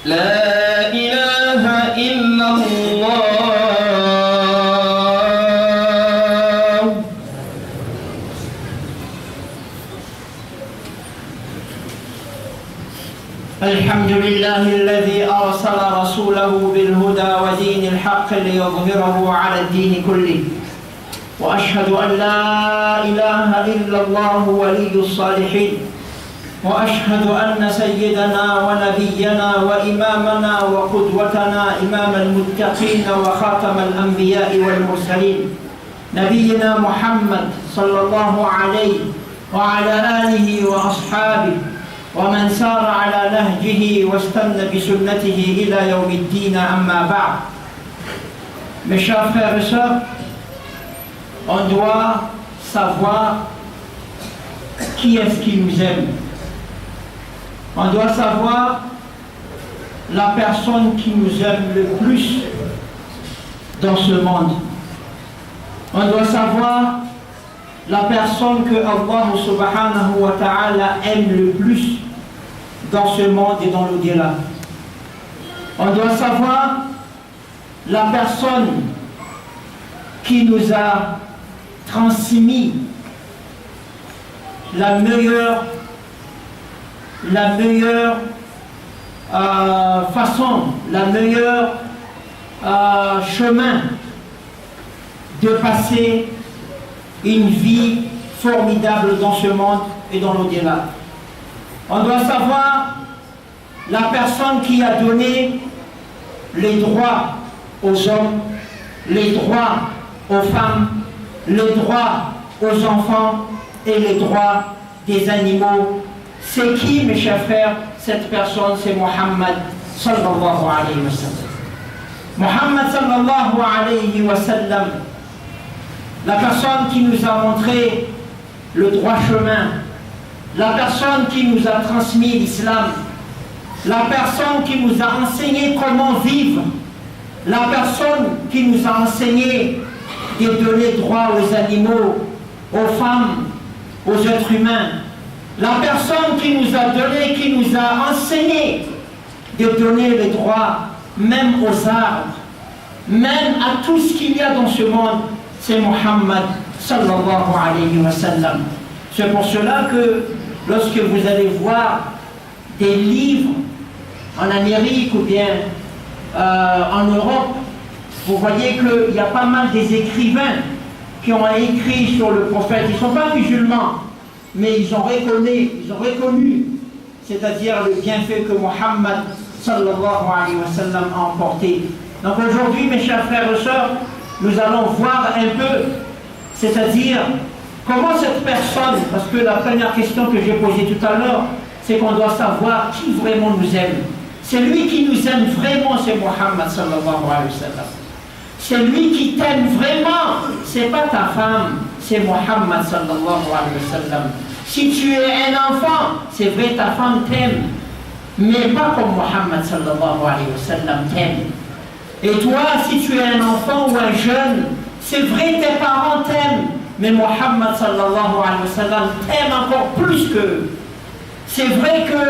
لا إله إلا الله. الحمد لله الذي أرسل رسوله بالهدى ودين الحق ليظهره على الدين كله، وأشهد أن لا إله إلا الله ولي الصالحين، وأشهد أن سيدنا ونبينا وإمامنا وقدوتنا إمام المتقين وخاتم الأنبياء والمرسلين نبينا محمد صلى الله عليه وعلى آله وأصحابه ومن سار على نهجه واستنى بسنته إلى يوم الدين. أما بعد. Mes chers frères et sœurs, on doit savoir qui est-ce qui nous aime. On doit savoir la personne qui nous aime le plus dans ce monde. On doit savoir la personne que Allah subhanahu wa ta'ala aime le plus dans ce monde et dans l'au-delà. On doit savoir la personne qui nous a transmis la meilleure façon, la meilleure chemin de passer une vie formidable dans ce monde et dans l'au-delà. On doit savoir la personne qui a donné les droits aux hommes, les droits aux femmes, les droits aux enfants et les droits des animaux. C'est qui, mes chers frères? Cette personne, c'est Muhammad sallallahu alayhi wa sallam. Muhammad sallallahu alayhi wa sallam, la personne qui nous a montré le droit chemin, la personne qui nous a transmis l'islam, la personne qui nous a enseigné comment vivre, la personne qui nous a enseigné de donner droit aux animaux, aux femmes, aux êtres humains, la personne qui nous a donné, qui nous a enseigné de donner les droits même aux arbres, même à tout ce qu'il y a dans ce monde, c'est Muhammad sallallahu alayhi wa sallam. C'est pour cela que lorsque vous allez voir des livres en Amérique ou bien en Europe, vous voyez qu'il y a pas mal des écrivains qui ont écrit sur le prophète. Ils ne sont pas musulmans, mais ils ont reconnu, c'est-à-dire le bienfait que Muhammad sallallahu alayhi wa sallam a emporté. Donc aujourd'hui, mes chers frères et sœurs, nous allons voir un peu, c'est-à-dire comment cette personne, parce que la première question que j'ai posée tout à l'heure, c'est qu'on doit savoir qui vraiment nous aime. C'est lui qui nous aime vraiment, c'est Muhammad sallallahu alayhi wa sallam. C'est lui qui t'aime vraiment, c'est pas ta femme, c'est Muhammad sallallahu alayhi wa sallam. Si tu es un enfant, c'est vrai ta femme t'aime, mais pas comme Muhammad sallallahu alayhi wa sallam t'aime. Et toi, si tu es un enfant ou un jeune, c'est vrai tes parents t'aiment, mais Muhammad sallallahu alayhi wa sallam t'aime encore plus qu'eux. C'est vrai que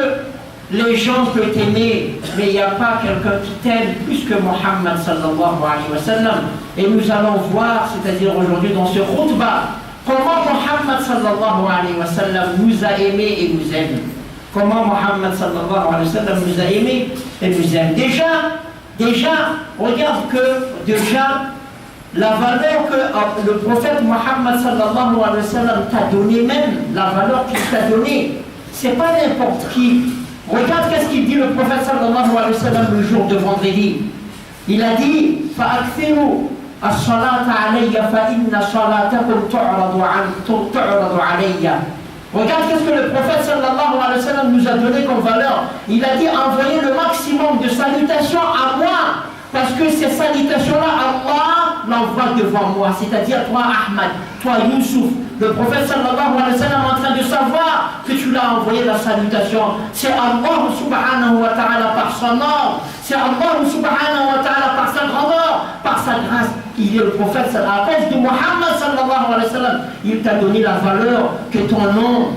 les gens peuvent t'aimer, mais il n'y a pas quelqu'un qui t'aime plus que Muhammad sallallahu alayhi wa sallam. Et nous allons voir, c'est-à-dire aujourd'hui dans ce khutbah, comment Muhammad sallallahu alayhi wa sallam nous a aimés et nous aime. Comment Muhammad sallallahu alayhi wa sallam nous a aimés et nous aime. Déjà, regarde que la valeur que le prophète Muhammad sallallahu alayhi wa sallam t'a donné, même la valeur qu'il t'a donnée, c'est pas n'importe qui. Regarde qu'est-ce qu'il dit le prophète sallallahu alayhi wa sallam le jour de vendredi. Il a dit فَأَكْثِرُوا الصَّلَاةَ عَلَيَّ فَإِنَّ صَلَاتَكُمْ تُعْرَضُ عَلَيَّ. Regarde qu'est-ce que le prophète sallallahu alayhi wa sallam nous a donné comme valeur. Il a dit envoyez le maximum de salutations à moi, parce que ces salutations-là, Allah l'envoie devant moi, c'est-à-dire toi Ahmad, toi Youssouf. Le prophète sallallahu alayhi wa sallam est en train de savoir que tu l'as envoyé la salutation. C'est Allah subhanahu wa ta'ala par son nom, c'est Allah subhanahu wa ta'ala par sa grandeur, par sa grâce il est le prophète, à cause de Muhammad sallallahu alayhi wa sallam, il t'a donné la valeur que ton nom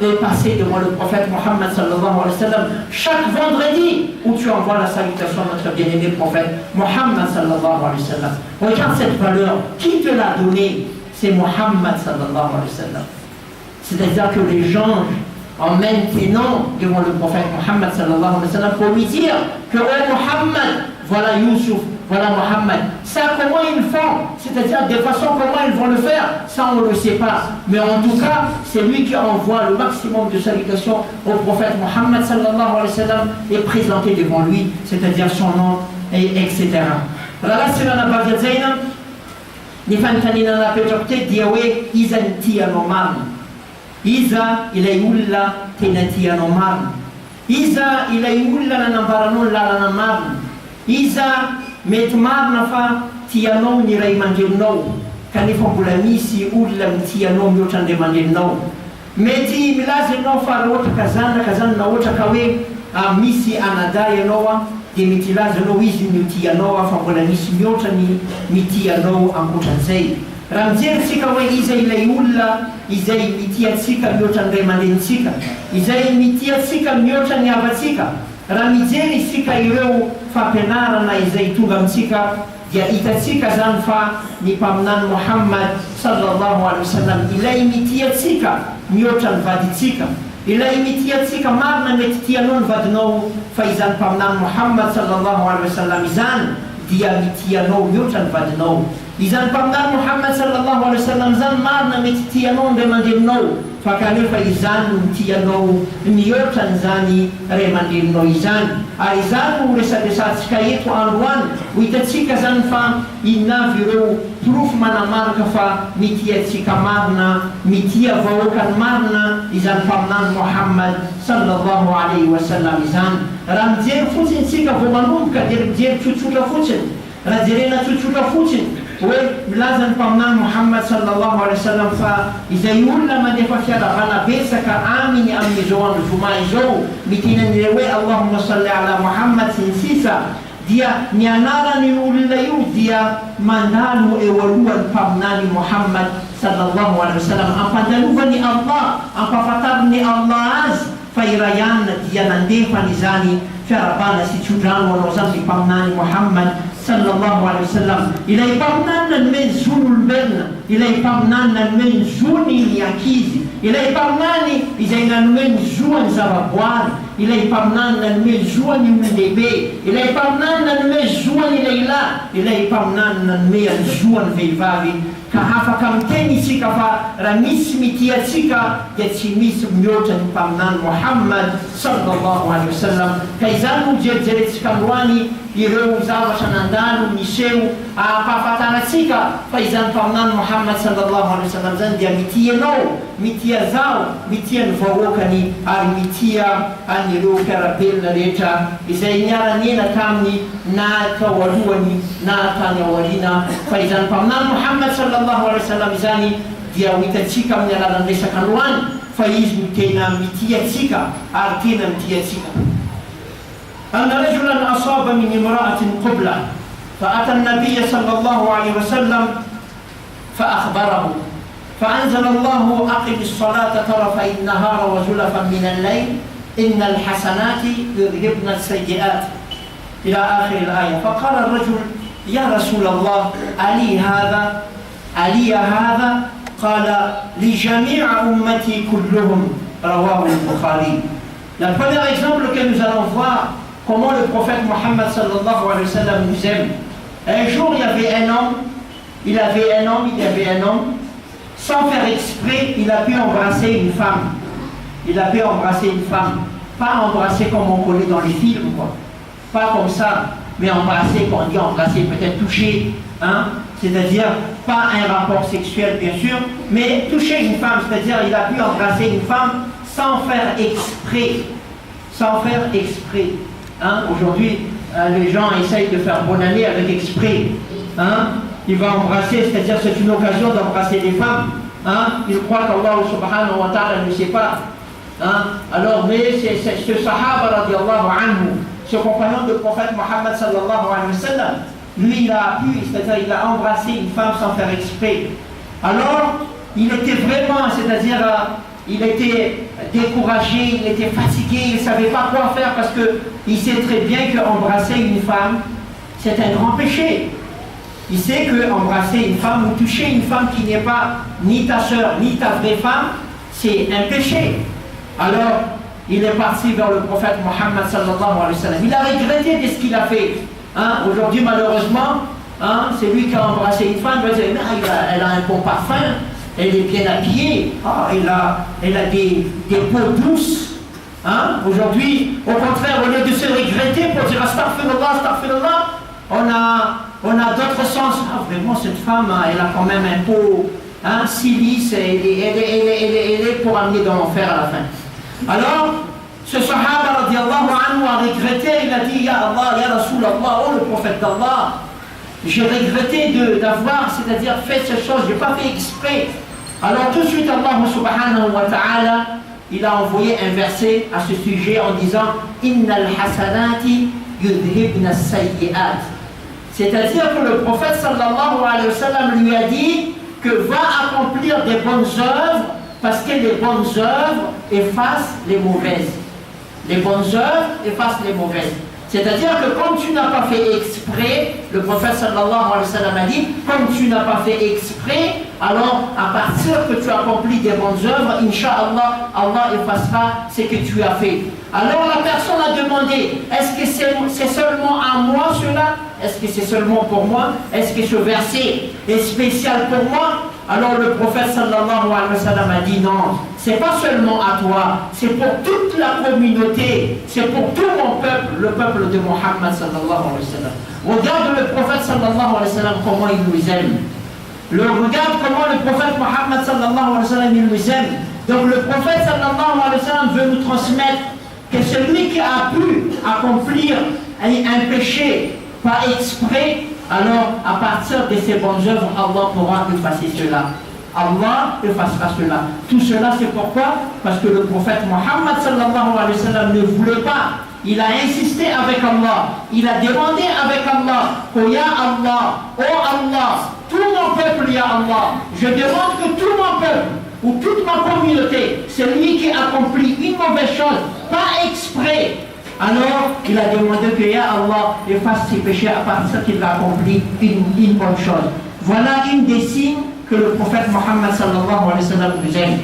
est passé devant le prophète Muhammad sallallahu alayhi wa sallam. Chaque vendredi où tu envoies la salutation à notre bien-aimé prophète Muhammad sallallahu alayhi wa sallam. Regarde cette valeur. Qui te l'a donnée? C'est Muhammad sallallahu alayhi wa sallam. C'est-à-dire que les gens emmènent tes noms devant le prophète Muhammad sallallahu alayhi wa sallam pour lui dire que oh Muhammad, voilà Youssouf, voilà Muhammad. Ça, comment ils font? C'est-à-dire de façon comment ils vont le faire? Ça, on ne le sait pas. Mais en tout cas, c'est lui qui envoie le maximum de salutations au prophète Muhammad sallallahu alayhi wa sallam et présenté devant lui, c'est-à-dire son nom, et etc. Voilà, c'est la Nabavia Zainam. Nifantanina la pejorte diawe izantia nomam. Iza ilayulla tenatia nomam. Iza ilayulla na nambarano la namam. Iza metmar nafa tiano ni ray mandelno. Kanefa mbola misy olona mitianao mihoatra andre mandelinao. Mety milaza ianao fa ohatra kazana na ohatra ka hoe misy anaday ianao a dia mety ilaza ianao izy mitianao fa mbola misy mihoatra ny mitianao ankoatran'izay. Raha mijeritsika hoe iza ilay olona izay mitiatsika mihoatra ny ray aman-drenitsika, izay mitiatsika mihoatra ny havatsika, raha mijery isika ireo fampianarana izay tonga amintsika dia hitatsika zany fa ny mpaminany Muhammad sallallahu alaihi wasallam ilay mitiatsika mihoatra ny vaditsika, ilay mitiatsika marina mety tianao ny vadinao fa izany mpaminany Muhammad sallallahu alaihi wasallam izany dia mitianao mihoatra ny vadinao. Izany mpaminany Muhammad sallallahu alaihi wasallam zany marina mety tianao ny ray aman-dreninao fa kanefa izany no tianao mihoatra n'izany ray aman-dreninao izany. Ary izany no resaresantsika eto androany ho hitatsika zany fa inavy ireo profo manamarika fa mitiatsika marina, mitia vahoakany marina izany mpaminany Muhammad sallallahu alaihi wasallam izany. Raha mijery fotsiny tsika vao manomboka dia mijery tsotsotra fotsiny, raha jerena tsotsotra fotsiny hoe milaza ny mpaminany Muhammad sallallahu alaihi wasallam fa izay olona mandefa fiaravana betsaka aminy amin'izao andro zoma izao mitenan'ire hoe Allahumma salli ala Muhammad sy ny sisa, dia ny anarany olona io dia mandalo eo alohan'ny mpaminany Muhammad sallallahu alaihi wasallam, ampandalovany Allah, ampahafantariny Allah azy fa irayanina dia nandefany izany fiarabana sy tsodrano anao zany ny mpaminany Muhammad sallallahu alaihi wasallam. Ilay mpaminany nanome ny zon'olombelona, ilay mpaminany nanome ny zony ny ankizy, ilay mpaminany izay nanome ny zoany zavaboary, ilay mpaminany nanome ny zoany olon-dehibe, ilay mpaminany nanome zoany lehilahy, ilay mpaminany nanome ny zoany vehivavy. Ka afaka miteny isika fa raha misy mitiatsika dia tsy misy mihoatra ny mpaminany Muhammad sallallahu alaihi wasallam. Ka izany no jerijeretsika androany ireo zavatra nandalo miseho ampahafantarantsika fa izany mpaminany Muhammad sallallahu alaihi wasallam zany dia mitia anao, mitia zao, mitia ny vahoakany ary mitia anireo mpiarabelona rehetra izay niara-niaina taminy na tao alohany na tany aoriana. Fa izany mpaminany Muhammad sallallahu alaihi wasallam izany dia ho hitatsika amin'ny alalan'ny resaka androany fa izy no tena mitiatsika ary tena mitiatsika. أن رجلا أصاب من امرأة قبلة فأتى النبي صلى الله عليه وسلم فأخبره فأنزل الله أقم الصلاة طرفي النهار وزلفا من الليل إن الحسنات يذهبن السيئات إلى آخر الآية. فقال الرجل يا رسول الله ألي هذا؟ قال لجميع أمتي كلهم. رواه البخاري. Le premier exemple que nous allons voir comment le prophète Muhammad sallallahu alayhi wa sallam nous aime. Un jour, il y avait un homme, sans faire exprès, il a pu embrasser une femme. Pas embrasser comme on connaît dans les films, quoi. Pas comme ça, mais embrasser, quand on dit embrasser, peut-être toucher, hein? C'est-à-dire pas un rapport sexuel, bien sûr, mais toucher une femme, c'est-à-dire il a pu embrasser une femme sans faire exprès. Hein? Aujourd'hui, les gens essayent de faire bonne année avec exprès. Hein? Il va embrasser, c'est-à-dire c'est une occasion d'embrasser les femmes. Hein? Il croit qu'Allah subhanahu wa ta'ala ne sait pas. Hein? Alors, mais c'est ce sahaba radiallahu anhu, ce compagnon du prophète Muhammad sallallahu alayhi wa sallam, lui, il a pu, c'est-à-dire il a embrassé une femme sans faire exprès. Alors, il était vraiment, c'est-à-dire, il était découragé, il était fatigué, il ne savait pas quoi faire parce qu'il sait très bien qu'embrasser une femme, c'est un grand péché. Il sait qu'embrasser une femme ou toucher une femme qui n'est pas ni ta soeur, ni ta vraie femme, c'est un péché. Alors, il est parti vers le prophète Mohammed sallallahu alayhi wa sallam. Il a regretté de ce qu'il a fait. Hein? Aujourd'hui, malheureusement, hein, c'est lui qui a embrassé une femme. Il va dire, elle a un bon parfum, elle est bien habillée, elle a des peaux douces. Hein? Aujourd'hui, au contraire, au lieu de se regretter pour dire astaghfirullah, astaghfirullah, on a d'autres sens. Vraiment, cette femme, elle a quand même un peau si lisse, elle est pour amener dans l'enfer à la fin. Alors, ce sahaba radiallahu anhu a regretté, il a dit, Ya Allah, Ya Rasulallah, oh le prophète d'Allah, j'ai regretté d'avoir, c'est-à-dire fait ces choses, je n'ai pas fait exprès. Alors tout de suite, Allah subhanahu wa ta'ala, il a envoyé un verset à ce sujet en disant, Innal hasanati yudhibna as-sayyi'at. C'est-à-dire que le prophète sallallahu alayhi wa sallam lui a dit que va accomplir des bonnes œuvres parce que les bonnes œuvres effacent les mauvaises. Les bonnes œuvres effacent les mauvaises. C'est-à-dire que comme tu n'as pas fait exprès, le prophète sallallahu alayhi wa sallam a dit, comme tu n'as pas fait exprès, alors à partir que tu accomplis des bonnes œuvres, Inch'Allah, Allah effacera ce que tu as fait. Alors la personne a demandé, est-ce que c'est seulement à moi cela? Est-ce que c'est seulement pour moi? Est-ce que ce verset est spécial pour moi? Alors le prophète sallallahu alayhi wa sallam a dit non, c'est pas seulement à toi, c'est pour toute la communauté, c'est pour tout mon peuple, le peuple de Mohammed sallallahu alayhi wa sallam. Regarde le prophète sallallahu alayhi wa sallam comment il nous aime. Regarde comment le prophète Mohammed sallallahu alayhi wa sallam il nous aime. Donc le prophète sallallahu alayhi wa sallam veut nous transmettre que celui qui a pu accomplir un péché pas exprès, alors à partir de ces bonnes œuvres, Allah pourra effacer cela. Allah effacera cela. Tout cela c'est pourquoi? Parce que le prophète Mohammed sallallahu alayhi wa sallam ne voulait pas. Il a insisté avec Allah. Il a demandé avec Allah que Ya Allah, oh Allah, tout mon peuple Ya Allah, je demande que tout mon peuple ou toute ma communauté, celui qui accomplit une mauvaise chose, pas exprès, alors il a demandé que Ya Allah efface ses péchés à partir qu'il a accompli une bonne chose. Voilà une des signes que le prophète Mohammed sallallahu alayhi wa sallam nous aime.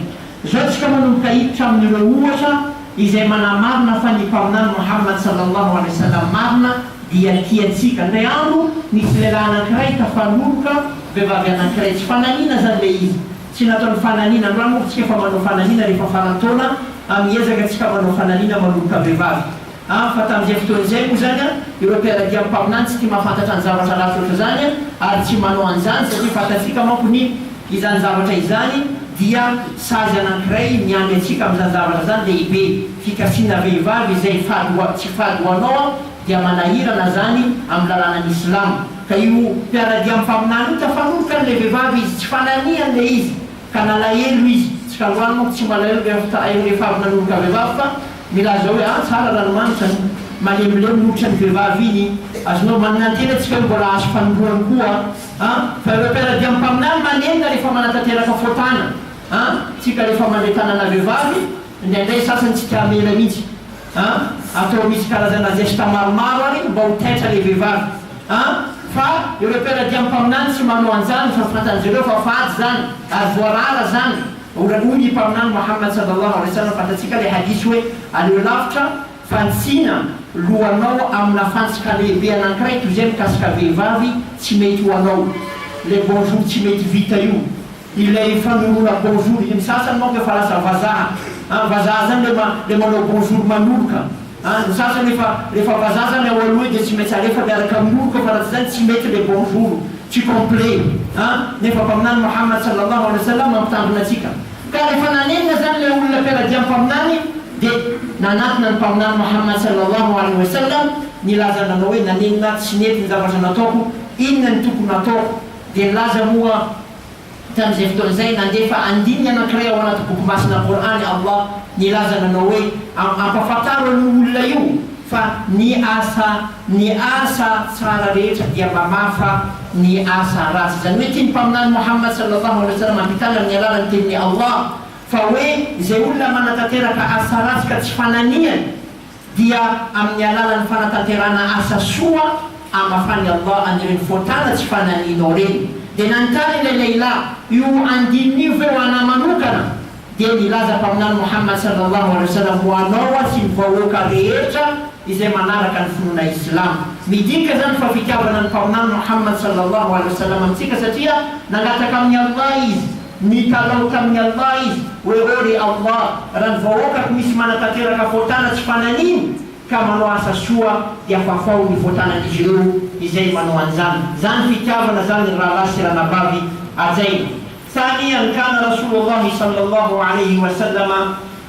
Zote kama numkaitra amin'ireo ohatra izay manamarina fa ny mpaminany Mohammed sallallahu alayhi wa sallam marina dia tiantsika. Indray andro nisy lehilahy anankiray tafanoloka vehivavy anankiray, tsy fananina zany le izy, tsy nataony fananina. Androany moa tsika fa manao fananina rehefa farantaona amiezaka tsika manao fananina manoloka vehivavy. Fa tamin'izay fotoan'izay moa zany ireo mpiaradia mpaminany tsy tia mahafantatra ny zavatra lavitra oatra zany ary tsy manao an'izany satria fantatsika manko ny izany zavatra izany dia sazy anankiray miamy atsika amin'izany zavatra zany lehibe. Fikasiana vehivavy izay tsy fady ho anao dia manahirana zany amin'ny lalànan'ny Islam. Ka io mpiaradia mpaminany io tafanoloka an'le vehivavy izy, tsy fananian'le izy ka nalahelo izy. Tsy kaloany moa tsy malahelo rehefa avy nanoloka vehivavy fa milaza hoe tsara ranomanitra malemilemy nohitra ny vehivavy iny, azonao manantena tsika hoe mbola azo fanolorany koa. Fa ireo mpiaradia mpaminany manenina rehefa manatanteraka fotana. Tsika rehefa mandeha tanana vehivavy indraindray sasany tsy tia mela mihitsy. Atao misy karazana geste maromaro any mba ho taitra le vehivavy. Fa ireo mpiaradia mpaminany tsy manao an'izany fa fantan'zareo fa fady zany ary voarara zany. Hoy ny mpaminany Mohammed sallallahu alayhi wa sallam, fantatsika le hadisy hoe aleo lavitra fantsina lohanao amina fantsika lehibe anankiray toy izay mikasika vehivavy tsy mety ho anao. Le bonjour tsy mety vita io, ilay fanolona bonjour ny sasany manko efa lasa vazaha. Vazaha zany le manao bonjour manoloka. Ny sasany rehefa vazaha zany ao aloha dia tsy mety alefa miaraka minoloka fa raha tsy zany tsy mety le bonjour tsy complet. Nefa mpaminany Mohammed sallallahu alayhi wa sallam mampitandrina atsika. Ka rehefa nanenina zany le olona mpiaradia mpaminany dia nanatina ny mpaminany Mohammed sallallahu alayhi wa sallam nilaza nanao hoe nanenina tsy nety ny zavatra nataoko, inona ny tokony nataoko. Dia nilaza moa tamin'izay fotoan'izay nandefa andininy anankiray ao anaty boky masina Qur'any Allah nilaza nanao hoe ampafantaro ny olona io fa ny asa tsara rehetra dia mamafa ny asa ratsy. Zany hoe tiany mpaminany Muhammad sallallahu alaihi wasallam ampitana amin'ny alalan'ny tenin'ny Allah fa hoe izay olona manatanteraka asa ratsy ka tsy fananiany dia amin'ny alalan'ny fanatanterana asa soa amafany Allah anireny fotana tsy fananinao reny. Dia nanontany ilay lehilahy io andinio ve ho ana manokana dia nilaza mpaminany Muhammad sallallahu alaihi wasallam ho anao sy ny vahoaka rehetra izay manaraka ny finoana Islam. Midika zany fa fitiavana ny mpaminany Muhammad sallallahu alaihi wasallam amintsika satria nangataka amin'ny Allah izy, nitalao tamin'ny Allah izy hoe ory Allah raha ny vahoakako misy manatanteraka fotana tsy fananiny ka manao asa soa dia fafao ny fotanan'izy ireo izay manao an'izany. Zany fitiavana zany raha lahy sy raha nabavy ajaina. ثانيا كان رسول الله صلى الله عليه وسلم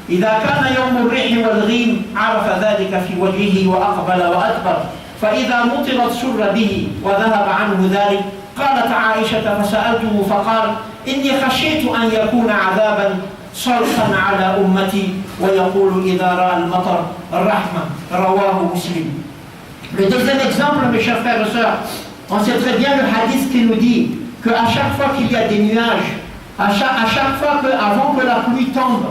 إذا كان يوم الريح والغيم عرف ذلك في وجهه وأقبل وأدبر فإذا مطرت سر به وذهب عنه ذلك. قالت عائشة فسألته فقال إني خشيت أن يكون عذابا صرفا على أمتي ويقول إذا رأى المطر الرحمة. رواه مسلم. Le deuxième exemple, mes chers frères et sœurs, on sait très bien le hadith qui nous dit qu'à chaque fois qu'il y a des nuages, à chaque fois avant que la pluie tombe,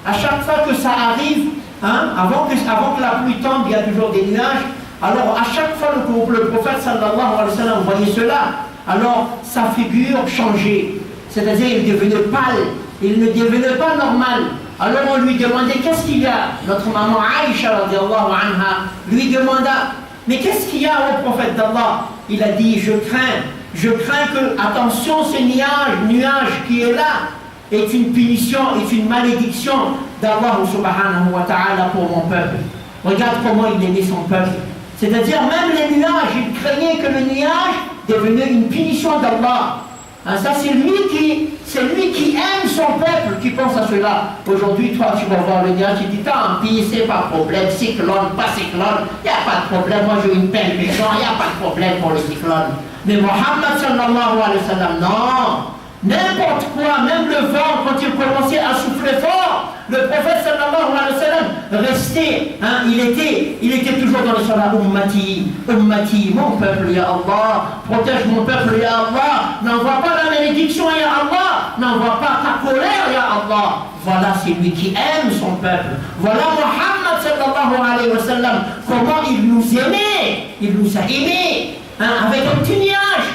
à chaque fois que ça arrive, avant que la pluie tombe, il y a toujours des nuages. Alors à chaque fois le prophète sallallahu alayhi wa sallam voyait cela, alors sa figure changeait, c'est-à-dire il devenait pâle, il ne devenait pas normal. Alors on lui demandait qu'est-ce qu'il y a. Notre maman Aïcha radiallahu anha lui demanda mais qu'est-ce qu'il y a au prophète d'Allah? Il a dit je crains que, attention, ce nuage qui est là est une punition, est une malédiction d'Allah subhanahu wa ta'ala pour mon peuple. Regarde comment il aimait son peuple. C'est-à-dire même les nuages, il craignait que le nuage devenait une punition d'Allah. Ça c'est lui qui aime son peuple qui pense à cela. Aujourd'hui, toi tu vas voir le nuage, tu dis tant pis, c'est pas de problème, cyclone, pas cyclone, il n'y a pas de problème, moi j'ai une belle maison, il n'y a pas de problème pour le cyclone. Mais Muhammad sallallahu alayhi wa sallam, non, n'importe quoi, même le vent, quand il commençait à souffler fort, le prophète sallallahu alayhi wa sallam restait, il était toujours dans le salat, ummati, mon peuple, ya Allah, protège mon peuple, ya Allah, n'envoie pas la malédiction, ya Allah, n'envoie pas ta colère, ya Allah. Voilà, c'est lui qui aime son peuple. Voilà Muhammad sallallahu alayhi wa sallam, comment il nous aimait, il nous a aimés. Avec un petit nuage,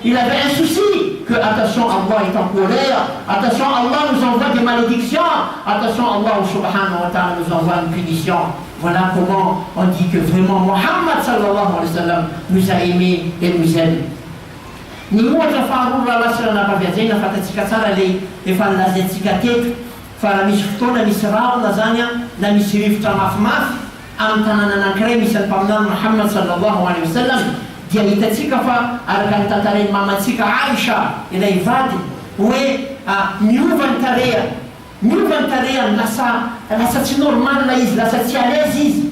il avait un souci que attention, Allah est en colère, attention, Allah nous envoie des malédictions, attention, Allah subhanahu wa ta'ala nous envoie une punition. Voilà comment on dit que vraiment Muhammad sallallahu alayhi wa sallam nous a aimés et nous aime. Ni ohatra faharoa raha lasy ranam-pahaviajaina fatatsika tsara le efa nilazaintsika teto fa raha misy fotoana misy rahona zany na misy rivotra mafimafy amin'ny tanàna anankiray misy ny mpaminany Muhammad sallallahu alayhi wa sallam dia hitatsika fa araka ny tantarain'ny mamantsika Aïcha ilay vady hoe miova ny tarehany lasa tsy normal izy, lasa tsy à l'aise izy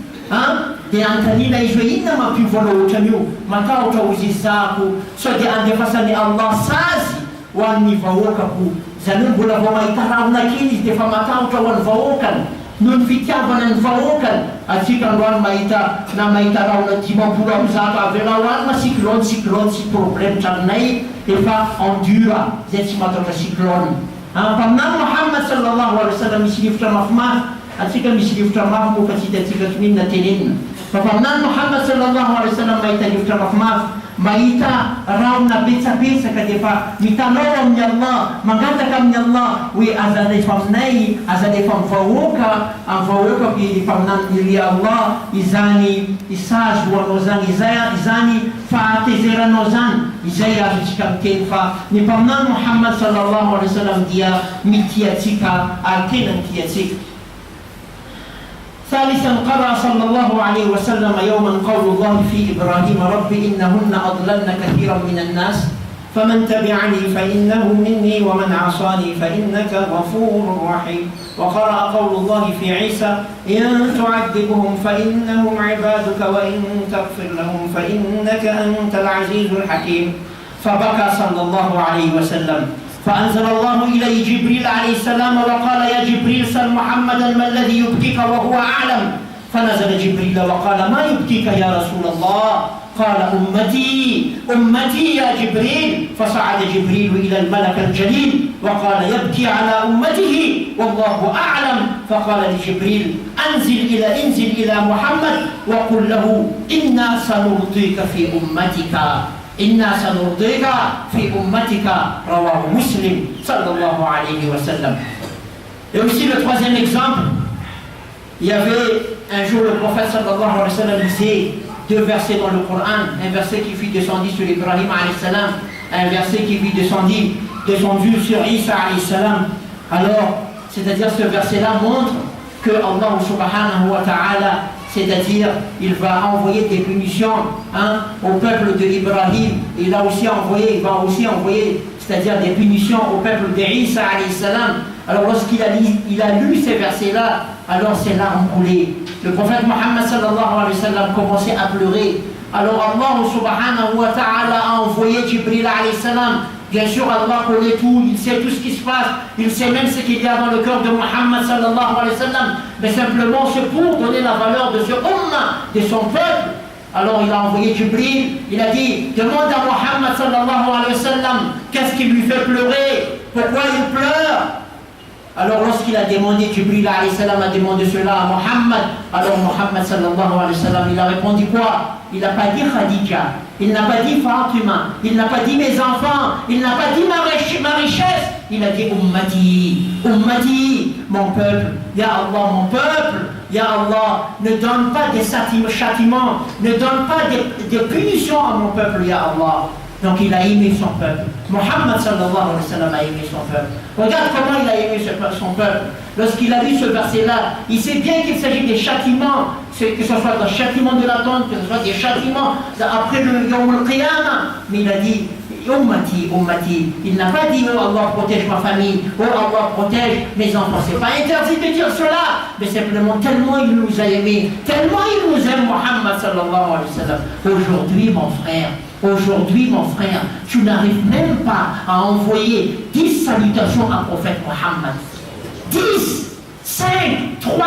dia antanina izy hoe inona mampivoala ohatran'io, matahotra hozy izy zako sao dia andefasany Allah sazy ho an'ny vahoakako. Zany hoe mbola vao mahita rahona kely izy dia efa matahotra ho an'ny vahoakany noho ny fitiavana ny vahoakany. Atsika androany mahita rahona 10 avela ho any ma cyclone sy problème tranonay efa endura zay tsy matahotra cyclone. Mpaminany Muhammad sallallahu alayhi wa sallam misy rivotra mafimafy, atsika misy rivotra mafy moa fa tsy hitatsika minona tenenina. Fa mpaminany Muhammad sallallahu alayhi wa sallam mahita rivotra mafimafy, mahita rahona betsabetsaka dia efa mitanao amin'ny Allah, mangataka amin'ny Allah hoe azalefa aminay, azalefa mivahoaka mpaminany Allah izany isazy ho anao zany, izany fahatezeranao zany, izay azontsika miteny fa ny mpaminany Muhammad sallallahu alayhi wa sallam dia mitiatsika ary tena mitiatsika. ثالثا قرأ صلى الله عليه وسلم يوما قول الله في إبراهيم رب إنهن أضللن كثيرا من الناس فمن تبعني فإنه مني ومن عصاني فإنك غفور رحيم. وقرأ قول الله في عيسى إن تعذبهم فإنهم عبادك وإن تغفر لهم فإنك أنت العزيز الحكيم. فبكى صلى الله عليه وسلم فأنزل الله إليه جبريل عليه السلام وقال يا جبريل سل محمدا ما الذي يبكيك وهو أعلم. فنزل جبريل وقال ما يبكيك يا رسول الله؟ قال أمتي يا جبريل. فصعد جبريل إلى الملك الجليل وقال يبكي على أمته والله أعلم. فقال لجبريل انزل إلى محمد وقل له إنا سنرضيك في أمتك رواه مسلم صلى الله عليه وسلم. Et aussi le troisième exemple, il y avait un jour le prophète sallallahu alayhi wa sallam disait deux versets dans le Coran, un verset qui fut descendu sur Ibrahim alayhi salam, un verset qui fut descendu sur Isa alayhi salam. Alors, c'est-à-dire ce verset-là montre que Allah subhanahu wa ta'ala, c'est-à-dire il va envoyer des punitions au peuple de Ibrahim. Il va aussi envoyer, c'est-à-dire des punitions au peuple d'Isa alayhi salam. Alors lorsqu'il a lu ces versets-là, alors ses larmes coulaient. Le prophète Mohammed sallallahu alayhi wa sallam commençait à pleurer. Alors Allah subhanahu wa ta'ala a envoyé Jibril alayhi salam. Bien sûr, Allah connaît tout, il sait tout ce qui se passe, il sait même ce qu'il y a dans le cœur de Mohammed sallallahu alayhi wa sallam. Mais simplement, c'est pour donner la valeur de ce ummah, de son peuple. Alors il a envoyé Jibril, il a dit, demande à Mohammed sallallahu alayhi wa sallam, qu'est-ce qui lui fait pleurer? Pourquoi il pleure? Alors lorsqu'il a demandé, Jibril alayhi salam a demandé cela à Mohammed, alors Mohammed sallallahu alayhi wa sallam, il a répondu quoi? Il n'a pas dit Khadija, il n'a pas dit Fatima, il n'a pas dit mes enfants, il n'a pas dit ma richesse, il a dit Ummati, mon peuple, Ya Allah, mon peuple, Ya Allah, ne donne pas des châtiments, ne donne pas des punitions à mon peuple, Ya Allah. Donc il a aimé son peuple. Mohammed sallallahu alayhi wa sallam a aimé son peuple. Regarde comment il a aimé son peuple. Lorsqu'il a lu ce verset-là, il sait bien qu'il s'agit des châtiments, que ce soit des châtiments de l'attente, que ce soit des châtiments après le Yawm al-Qiyamah. Mais il a dit, Ummati. Il n'a pas dit, oh Allah protège ma famille, oh Allah protège mes enfants. C'est pas interdit de dire cela, mais simplement tellement il nous a aimés, tellement il nous aime, Mohammed sallallahu alayhi wa sallam. Aujourd'hui, mon frère, tu n'arrives même pas à envoyer 10 salutations à prophète Mohammed. 10, 5, 3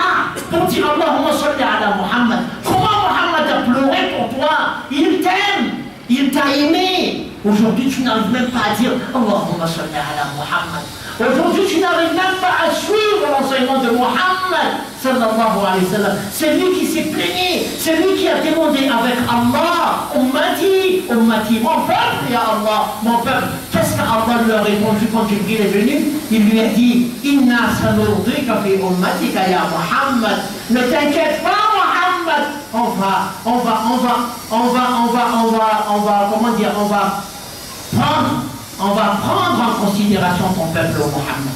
pour dire Allahumma salli ala Muhammad. Comment Mohammed a pleuré pour toi? Il t'aime, il t'a aimé. Aujourd'hui, tu n'arrives même pas à dire Allahumma salli ala Muhammad. Aujourd'hui, tu n'arrives même pas à suivre l'enseignement de Mohammed sallallahu alayhi wa sallam. C'est lui qui s'est plaigné, c'est lui qui a demandé avec Allah, Ummati, mon peuple, ya Allah, mon peuple. Qu'est-ce qu'Allah lui a répondu quand Jibril est venu? Il lui a dit, Inna sanurdika fi ummatika ya Muhammad. Ne t'inquiète pas, Muhammad. On va prendre en considération ton peuple, Mohammed.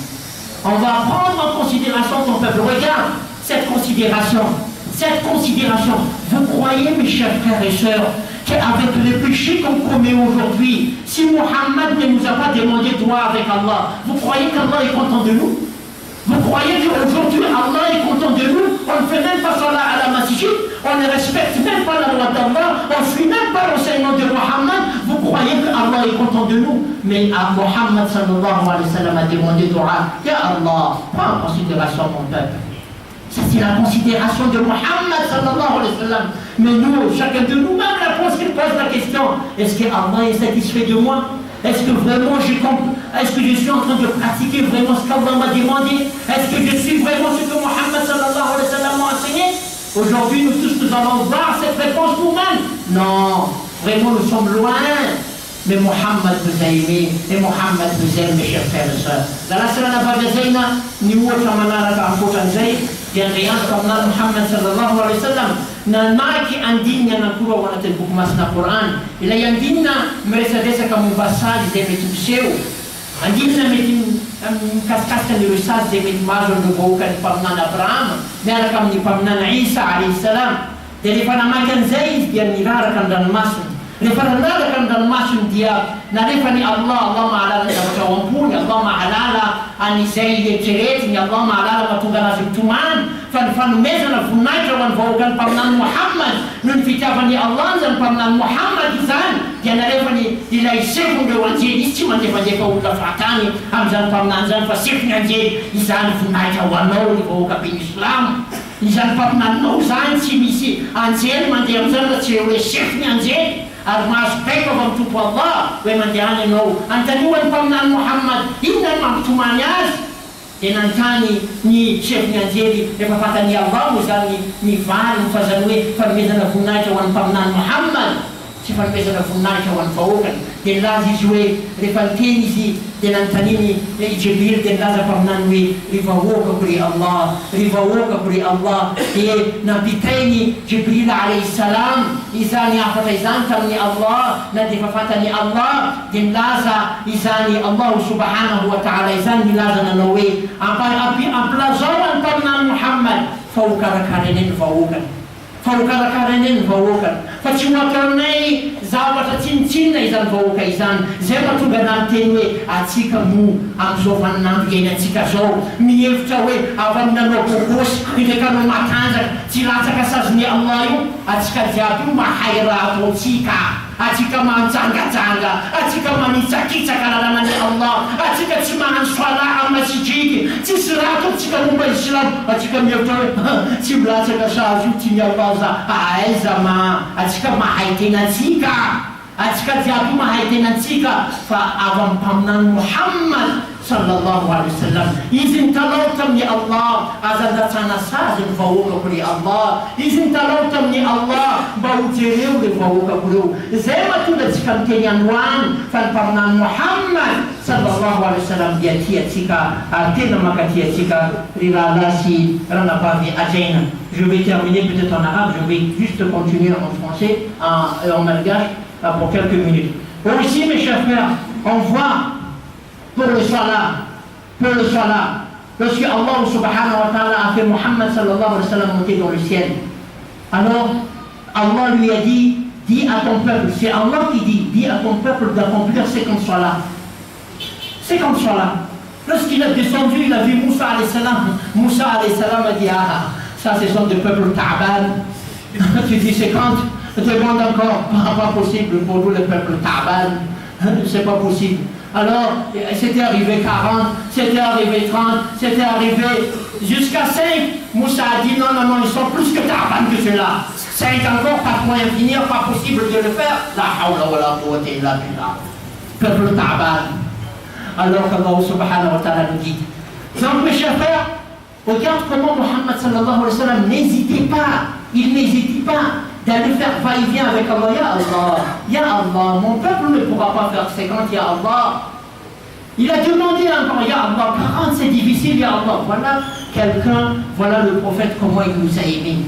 On va prendre en considération ton peuple. Regarde cette considération. Vous croyez, mes chers frères et sœurs, qu'avec les péchés qu'on commet aujourd'hui, si Mohammed ne nous a pas demandé droit avec Allah, vous croyez qu'Allah est content de nous? Vous croyez qu'aujourd'hui Allah est content de nous? On ne fait même pas salat à la masjid, on ne respecte même pas la loi d'Allah, on ne suit même pas l'enseignement de Mohammed. Vous croyez qu'Allah est content de nous? Mais Mohammed sallallahu alayhi wa sallam a demandé dua, Ya Allah, prends en considération mon peuple. Ça c'est la considération de Mohammed sallallahu alayhi wa sallam. Mais nous, chacun de nous, même la pose la question, est-ce que Allah est satisfait de moi? Est-ce que vraiment est-ce que je suis en train de pratiquer vraiment ce qu'Allah m'a demandé? Est-ce que je suis vraiment ce que Mohammed sallallahu alayhi wa sallam m'a enseigné? Aujourd'hui, nous tous, nous allons voir cette réponse nous-mêmes. Non, vraiment, nous sommes loin. Mais Mohammed nous a aimés et Mohammed nous aime, mes chers frères et sœurs. Dans la semaine Abadazayna, nous sommes à la Tanzanie, bien rien comme Mohammed sallallahu alayhi wa sallam. Na maki andinnya na kuwa wanatenbuku masna Quran. Ila yandinna mereka desa kamu basal de metu seu. Andinna metin kaskas ni rusas de met mazur do bukan pamnan Abraham. Mera kam ni pamnan Isa alayhi salam. Dari panamakan Zaid dia nirarakan dan masuk. Rifanala dan masuk dia. Narifani Allah ma'alala na matawampuni Allah ma'alala ani Zaid cereti Allah ma'alala matugana zubtuman. fanomezana voninahitra ho an'ny vahoaka ny mpaminany Mohamad noho ny fitiavany Allah zany mpaminany Mohamad izany dia narefany ilay sefondreo anjely izy tsy mandefandefa olona fatany amin'izany mpaminany zany fa sefony anjely izany voninahitra ho anao ny vahoaka be ny Islamo izany mpaminaninao zany tsy misy anjely mandeha amin'izany fa tsy hoe sefony anjely ary mahazo baiko avy amin'ny tompo Allah hoe mandeha any ianao anontaniany mpaminany Mohamad inona ny mampitomany azy dia nanontany ny sefony anjely efa fantany Allah moa zany ny vary fa zany hoe fanomezana voninahitra ho an'ny mpaminany Mohamad tsy fanomezana voninahitra ho an'ny vahoakany dia nilaza izy hoe rehefa niteny izy dia nanontaniany Jibril dia nilaza mpaminany hoe ry vahoakako ry Allah ry vahoakako ry Allah dia nampitainy Jibril alayhi salam izany afatra izany tamin'ny Allah na dia efa fantany Allah dia nilaza izany Allah subhanahu wa ta'ala izany nilaza nanao hoe ampilazao ny mpaminany Muhammad fa ho karakarainy ny vahoakany fa ho karakarainy ny vahoakany fa tsy ohatra aminay zavatra tsinitsinina izany vahoaka izany zay mahatonga na miteny hoe atsika mo amin'izao vaninandro iainantsika zao mihevitra hoe avy aminanao bokosy indrekanao matanjaka tsy latsaka sazony Allah io atsika jiaby io mahay raha ataotsika atsika manjangajanga atsika manitsakitsaka lalanany Allah atsika tsy magnano soala amin'ny masjidy tsisy raha ataotsika momba Islam atsika mihevitra hoe tsy milatsaka sazy io ty ny Allah za aiza ma atsika mahay tenatsika atsika jiaby mahay tenatsika fa avy amin'ny mpaminany Muhammad sallallahu alaihi wasallam izy nitalao tamin'ny Allah azandatsana sazy ny vahoakako ry Allah izy nitalao tamin'ny Allah mba ho jereo le vahoakako reo zay mahatonga atsika miteny androany fa ny mpaminany Muhammad sallallahu alaihi wasallam dia tiatsika ary tena makatia atsika ry rahalasy ranabavy ajaina. Je vais terminer peut-être en arabe, je vais juste continuer en français et en malgache pour quelques minutes. Aussi mes chers frères, on voit pour le salat, lorsque Allah subhanahu wa ta'ala a fait Muhammad sallallahu alayhi wa sallam monter dans le ciel, alors Allah lui a dit, dis à ton peuple, c'est Allah qui dit, dis à ton peuple d'accomplir 50 salats. 50 salats. Lorsqu'il a descendu, il a vu Moussa alayhi salam. Moussa alayhi salam a dit, ah, ça ce sont des peuples ta'ban. Tu dis 50, demande encore, pas possible pour nous les peuples ta'ban. C'est pas possible. Alors, c'était arrivé 40, c'était arrivé 30, c'était arrivé jusqu'à 5. Moussa a dit non, ils sont plus que ta'ban que cela. 5 encore, pas moyen de finir, pas possible de le faire. La hawla wa la quwwata illa billah. Peuple ta'ban. Alors qu'Allah subhanahu wa ta'ala nous dit. Donc mes chers frères, regarde comment Muhammad sallallahu alayhi wa sallam n'hésitait pas, il n'hésitait pas d'aller faire va-et-vient avec Allah. Ya Allah, mon peuple ne pourra pas faire 50, Ya Allah. Il a demandé encore, Ya Allah, 40 c'est difficile, Ya Allah. Voilà quelqu'un, voilà le prophète, comment il nous a aimés.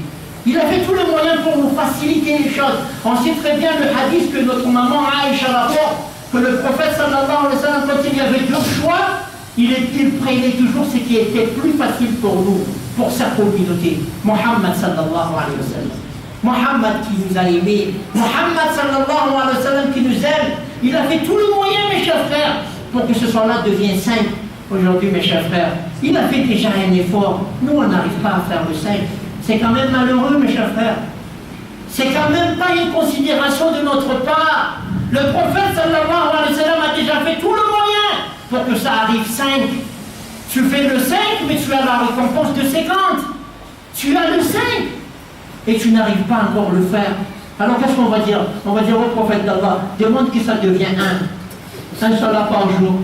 Il a fait tous les moyens pour nous faciliter les choses. On sait très bien le hadith que notre maman Aïcha rapporte, que le prophète sallallahu alayhi wa sallam, quand il y avait deux choix, il prenait toujours ce qui était plus facile pour nous, pour sa communauté. Muhammad sallallahu alayhi wa sallam. Muhammad qui nous a aimés, Muhammad sallallahu alayhi wa sallam qui nous aime, il a fait tous les moyens, mes chers frères, pour que ce soir-là devienne 5. Aujourd'hui, mes chers frères, il a fait déjà un effort. Nous, on n'arrive pas à faire le 5. C'est quand même malheureux, mes chers frères. C'est quand même pas une considération de notre part. Le prophète sallallahu alayhi wa sallam a déjà fait tout le moyen pour que ça arrive 5. Tu fais le 5, mais tu as la récompense de 50. Tu as le 5. Et tu n'arrives pas encore à le faire. Alors qu'est-ce qu'on va dire? On va dire au prophète d'Allah, demande que ça devienne 1 salat par jour.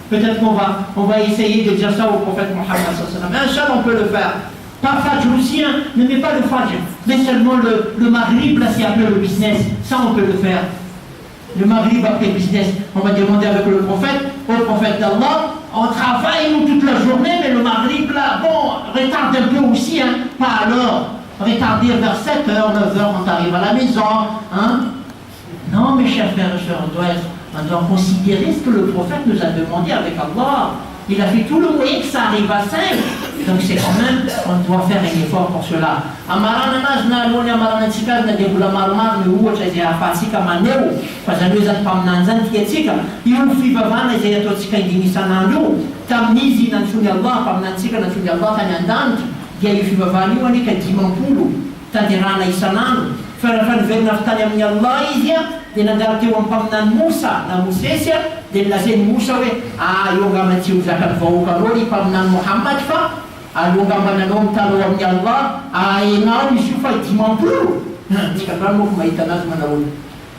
Peut-être qu'on va essayer de dire ça au prophète Mohammed sallallahu alayhi wa sallam. Un seul on peut le faire. Pas Fajr aussi, hein, ne mets pas le Fajr, mais seulement le Maghrib, là c'est après le business. Ça on peut le faire. Le Maghrib après le business. On va demander avec le prophète, au prophète d'Allah, on travaille nous toute la journée, mais le Maghrib là, bon, retarde un peu aussi, hein, pas alors. Retarder vers 7h, 9h quand tu arrives à la maison. Hein? Non, mes chers frères et sœurs, on doit considérer ce que le prophète nous a demandé avec Allah. Il a fait tout le moyen que ça arrive à 5. Donc c'est quand même, on doit faire un effort pour cela. dia io fivavahana io anika dimampolo tanterana isan'andro fa raha faniverina avy tany amin'ny Allah izy a dia nandalo teo ampaminany Mosa na Mosesy a dia nilazainy Mosa hoe io angamba tsy ho zakany vahoaka anao ny mpaminany Mohamad fa aloha angamba nanao mitalo amin'ny Allah hainao izy io fa dimampolo tsika androany moa ko mahita anazy manao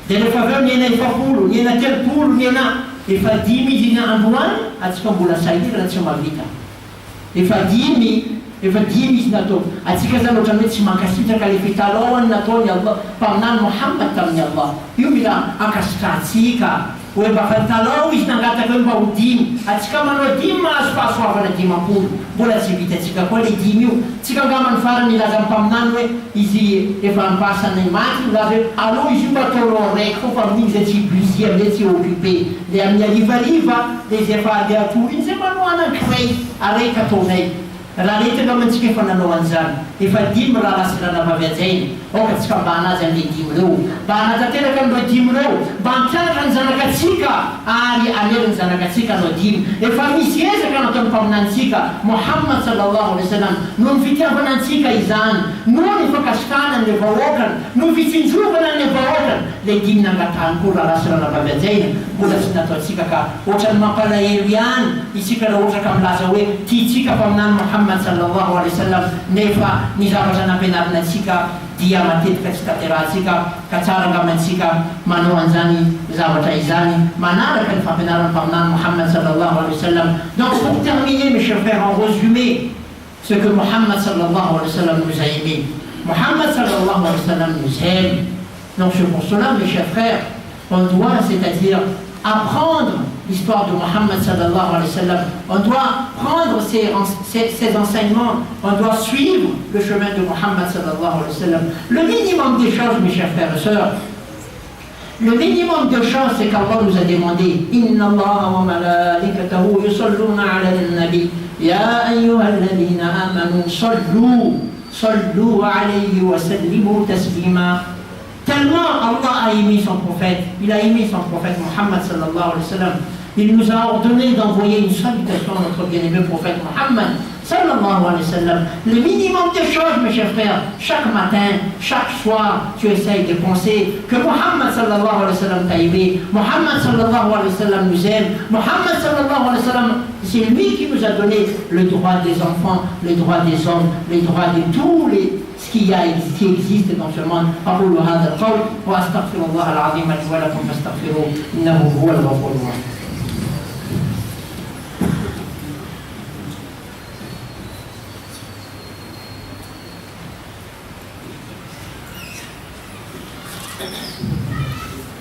dia rehefa avy eo niena efapolo niena telopolo niena efa dimy izy androany atsika mbola sahira raha tsy mavita efa dimy izy natao atsika zany ohatrany hoe tsy mankasitraka le fitalaoany nataony Allah mpaminany Mohamad tamin'ny Allah io mila ankasitrahatsika hoe mba fantalao izy nangataka hoe mba ho dimy atsika manao dimy mahazo fahasoavana dimampolo mbola tsy vitatsika koa le dimy io tsika angamany farany ilaza mpaminany hoe izy efa ampasany maty ilaza hoe aloha izy io mba ataonao raiky fo fa amin'igny zay tsy busy amizay tsy occupé le amin'ny alivariva le izy efa ady atory iny zay manao anankiray araiky ataonay raha letaka mantsika efa nanao an'izany efa dimy raha rasirana vaviajainy oka tsika mba hanazy an'le dimy reo mba hanatanteraka an'ireo dimy reo mba hampianatra ny zanakatsika ary aleriny zanakatsika anao dimy efa misy ezaka nataony mpaminantsika Muhammad sallallahu alaihi wasallam no ny fitiavana antsika izany no ny fakasitrana ny vahoakany no ny fitsinjovana ny vahoakany le dimy nangatany koa raha rasirana vaviajaina mbola tsy nataontsika ka ohatrany mampalahelo ihany isika raha ohatra ka milaza hoe tiatsika mpaminany Muhammad sallallahu alaihi wasallam nefa ny zavatra nampianarina antsika dia matetika tsy tanterahantsika ka tsara angamantsika manao an'izany zavatra izany manaraka ny fampianarana mpaminany Muhammad sallallahu alaihi wasallam. Donc pour terminer mes chers frères, en résumé ce que Muhammad sallallahu alaihi wasallam nous a aimé. Muhammad sallallahu alaihi wasallam nous aime. Donc c'est pour cela mes chers frères, on doit c'est-à-dire apprendre l'histoire de Muhammad sallallahu alayhi wa sallam. On doit prendre ses enseignements, on doit suivre le chemin de Muhammad sallallahu alayhi wa sallam. Le minimum des choses, mes chers frères et sœurs, le minimum de choses, c'est qu'Allah nous a demandé Inna Allah wa malaikatahu yusalluna ala al-nabi Ya ayyuhalladhina amanu sallu alayhi wa sallimu taslima. Tellement Allah a aimé son prophète, il a aimé son prophète Muhammad sallallahu alayhi wa sallam. Il nous a ordonné d'envoyer une salutation à notre bien-aimé prophète Muhammad sallallahu alayhi wa sallam. Le minimum des choses, mes chers frères, chaque matin, chaque soir, tu essayes de penser que Muhammad sallallahu alayhi wa sallam t'a aimé, Muhammad sallallahu alayhi wa sallam nous aime, Muhammad sallallahu alayhi wa sallam, c'est lui qui nous a donné le droit des enfants, le droit des hommes, le droit de tous les ce qui existe dans ce monde. أقول هذا القول وأستغفر الله العظيم لي ولكم فاستغفروه إنه هو الغفور الرحيم.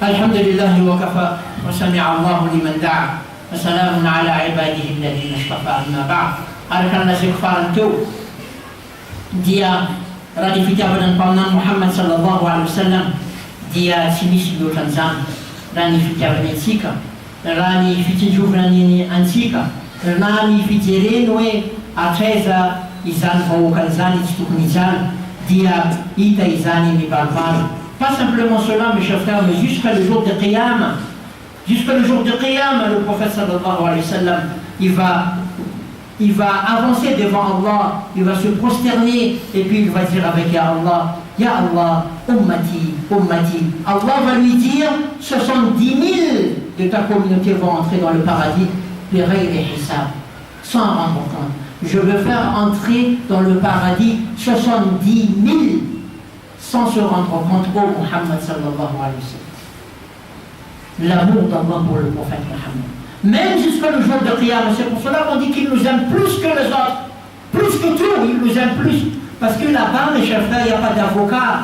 الحمد لله وكفى وسمع الله لمن دعا وسلام على عباده الذين اصطفى أما بعد. أركان سكفارنتو dia raha ny fitiavana ny mpaminany Muhammad sallallahu alaihi wasallam dia tsy misy loatran'izany raha ny fitiavany antsika raha ny fitsinjovana ny antsika raha ny fijereny hoe atraiza izany vahoakan'izany tsy tokony izany dia hita izany mibalibalo. Pas simplement cela mes chers frères, mais jusqu'à le jour de Qiyamah, jusqu'à le jour de Qiyamah, le prophète sallallahu alayhi wa sallam il va avancer devant Allah, il va se prosterner et puis il va dire avec Ya Allah, Ummati, Ummati. Allah va lui dire 70 000 de ta communauté vont entrer dans le paradis, sans rendre compte. Je veux faire entrer dans le paradis 70 000 sans se rendre compte au Muhammad sallallahu alayhi wa sallam. L'amour d'Allah pour le prophète Muhammad. Même jusqu'à le jour de Qiyamah, c'est pour cela qu'on dit qu'il nous aime plus que les autres. Plus que tout, il nous aime plus. Parce que là-bas, mes chers frères, il n'y a pas d'avocat.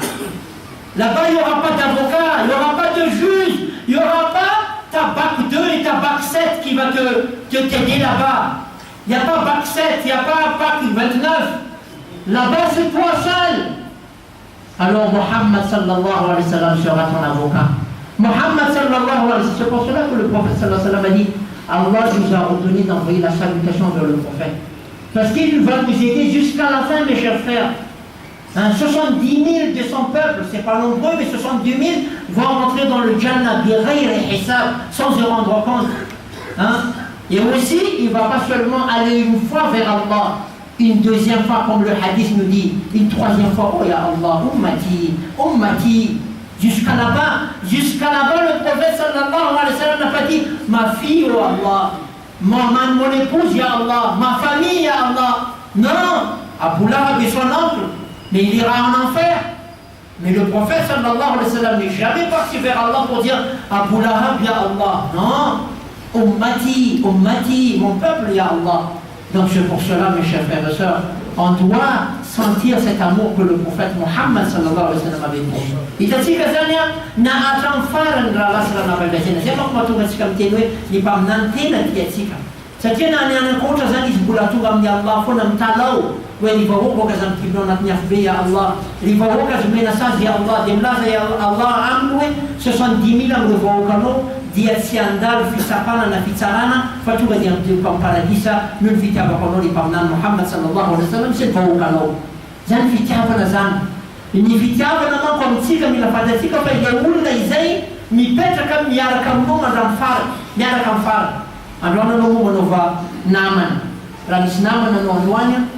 Là-bas, il n'y aura pas d'avocat, il n'y aura pas de juge, il n'y aura pas ta bac 2 et ta bac 7 qui va t'aider là-bas. Il n'y a pas bac 7, il n'y a pas bac 29. Là-bas, c'est toi seul. Alors Muhammad sallallahu alayhi wa sallam sera ton avocat. Muhammad sallallahu alayhi wa sallam, c'est pour cela que le prophète sallallahu alayhi wa sallam a dit Allah nous a ordonné d'envoyer la salutation vers le prophète. Parce qu'il va nous aider jusqu'à la fin, mes chers frères. 70 000 de son peuple, c'est pas nombreux, mais 70 000 vont rentrer dans le Jannah sans se rendre compte. Et aussi, il ne va pas seulement aller une fois vers Allah, une deuxième fois, comme le hadith nous dit, une troisième fois, oh ya Allah, ummati, ummati. Jusqu'à là-bas, le prophète sallallahu alayhi wa sallam n'a pas dit ma fille, oh Allah, mon épouse, ya Allah, ma famille, ya Allah. Non, Abu Lahab est son oncle, mais il ira en enfer. Mais le prophète sallallahu alayhi wa sallam n'est jamais parti vers Allah pour dire Abu Lahab, ya Allah. Non, ummati, ummati, mon peuple, ya Allah. Donc c'est pour cela, mes chers frères et sœurs, on doit sentir cet amour que le prophète Muhammad sallallahu alayhi wa sallam avait dit. Il a dit que na atam faran la sallallahu alayhi wa sallam. C'est pas tu vas s'camtenouer, ni pas nanté la tiatika. Ça tient à un compte à zani bulatu gam ya Allah fona mtalau. Ouais, il va voir que ça me donne notre niafbe ya Allah. Il va voir que je mets la sage ya Allah. Demlaza ya Allah amwe 70 000 am le voir dia siandal fisapana na fitarana fatuga dia kwa paradisa min vitaba kono li pamnan Muhammad sallallahu alaihi wasallam c'est pour kalo zan vitaba na zan ni vitaba na ma kwa mtika mila fadatika fa ya ulna izai mi petra kam yara kam no madam far yara kam far andona no mo nova naman ranis naman no anwanya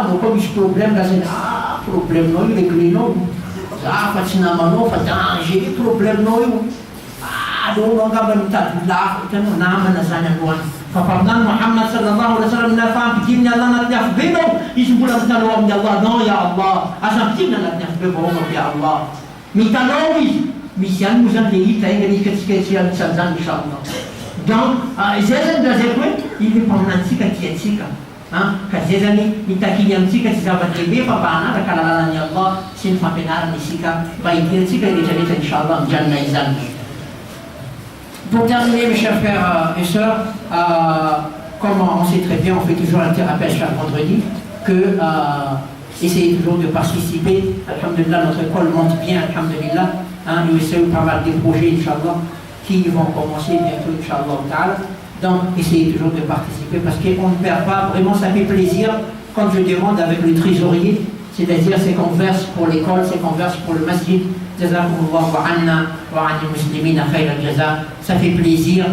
no ko bis problem da sen problem no ile klino za fa sinama no fa danger problem no aduh orang bentar lah kan nama nasanya tuan. Fapamnan Muhammad sallallahu alaihi wasallam nafam bikinnya Allah nak yafbino isu bulan tanawam ya Allah no ya Allah asam bikinnya nak yafbino ya Allah minta nawi misian musan dei tay ngani kecil-kecilan sanjang insyaallah. Donc zezan da zekwe ili pamnan sika sika kazezani minta kinyam sika sahabat lebe papana da kalalan ya Allah sin fapenar ni sika baik sika ini jadi insyaallah jannah izan. Pour terminer, mes chers frères et sœurs, comme on sait très bien, on fait toujours un rappel chaque vendredi, que essayez toujours de participer. Alhamdulillah, notre école monte bien, alhamdulillah. Nous essayons pas mal des projets, Inch'Allah, qui vont commencer bientôt, Inch'Allah. Donc, essayez toujours de participer parce qu'on ne perd pas. Vraiment, ça fait plaisir quand je demande avec le trésorier, c'est-à-dire c'est qu'on verse pour l'école, c'est qu'on verse pour le masjid. Jazakumullahu anna wa anil muslimina khayral jaza. Ça fait plaisir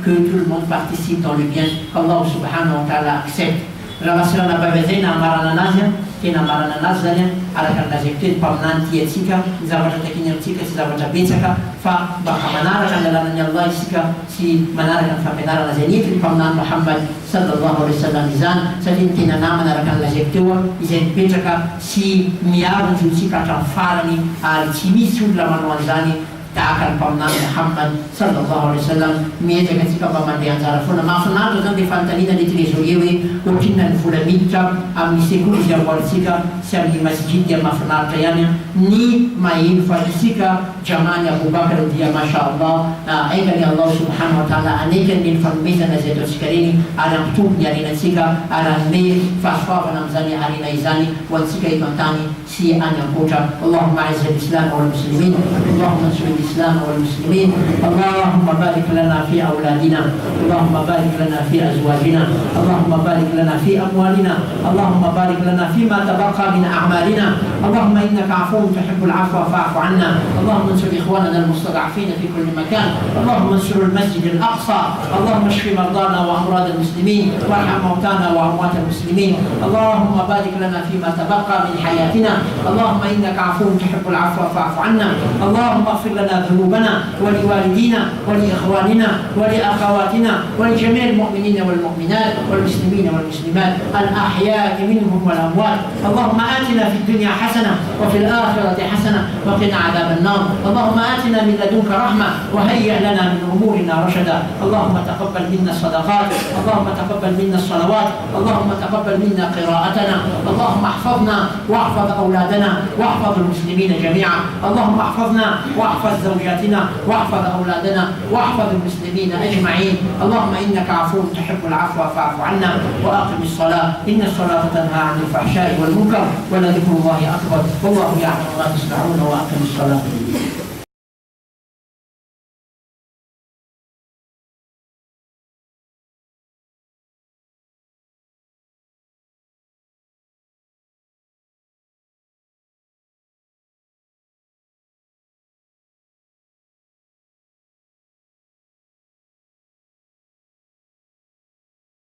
que tout le monde participe dans le bien, qu'Allah subhanahu wa ta'ala accepte. Ravasira na babezena marana nazia, kena marana nazia, ala kan nazikte pamnan tietsika, zawata takinya tika si zawata betsaka, fa bakamanara kan dalannya Allah sika si manara kan fa penara nazia fi pamnan Muhammad sallallahu alaihi wasallam izan, satin kena nama nara kan naziktewa, izen betsaka si miarun jusika kan farani al chimisu lamanwanzani ta'akan pamnan Muhammad sallallahu alaihi wasallam miete katika pamandi antara funa mafunato zanti fantalina di tresoriewe ukinan fula mitcha amisekuli ya walsika sami masjid ya mafunato yani ni main falisika jamanya Abubakar dia mashallah aika ni Allah subhanahu wa ta'ala aneka ni famisa na zetu sikarini ana mtu yani nasika ana me fasfa na mzani alina izani walsika imantani si anya kota Allahumma izz al-islam wal muslimin Allahumma ansur الإسلام والمسلمين اللهم بارك لنا في أولادنا اللهم بارك لنا في أزواجنا اللهم بارك لنا في أموالنا اللهم بارك لنا فيما تبقى من أعمالنا اللهم إنك عفو تحب العفو فاعف عنا اللهم انصر إخواننا المستضعفين في كل مكان اللهم انصر المسجد الأقصى اللهم اشف مرضانا وأمراض المسلمين وارحم موتانا وأموات المسلمين اللهم بارك لنا فيما تبقى من حياتنا اللهم إنك عفو تحب العفو فاعف عنا اللهم اغفر لنا ذنوبنا ولوالدينا ولإخواننا ولأخواتنا ولجميع المؤمنين والمؤمنات والمسلمين والمسلمات الأحياء منهم والأموات اللهم آتنا في الدنيا حسنة وفي الآخرة حسنة وقنا عذاب النار اللهم آتنا من لدنك رحمة وهيئ لنا من أمورنا رشدا اللهم تقبل منا الصدقات اللهم تقبل منا الصلوات اللهم تقبل منا قراءتنا اللهم احفظنا واحفظ أولادنا واحفظ المسلمين جميعا اللهم احفظنا واحفظ زوجاتنا واحفظ أولادنا واحفظ المسلمين أجمعين اللهم إنك عفو تحب العفو فاعف عنا وأقم الصلاة إن الصلاة تنهى عن الفحشاء والمنكر ولذكر الله أكبر والله يعلم ما تصنعون وأقم الصلاة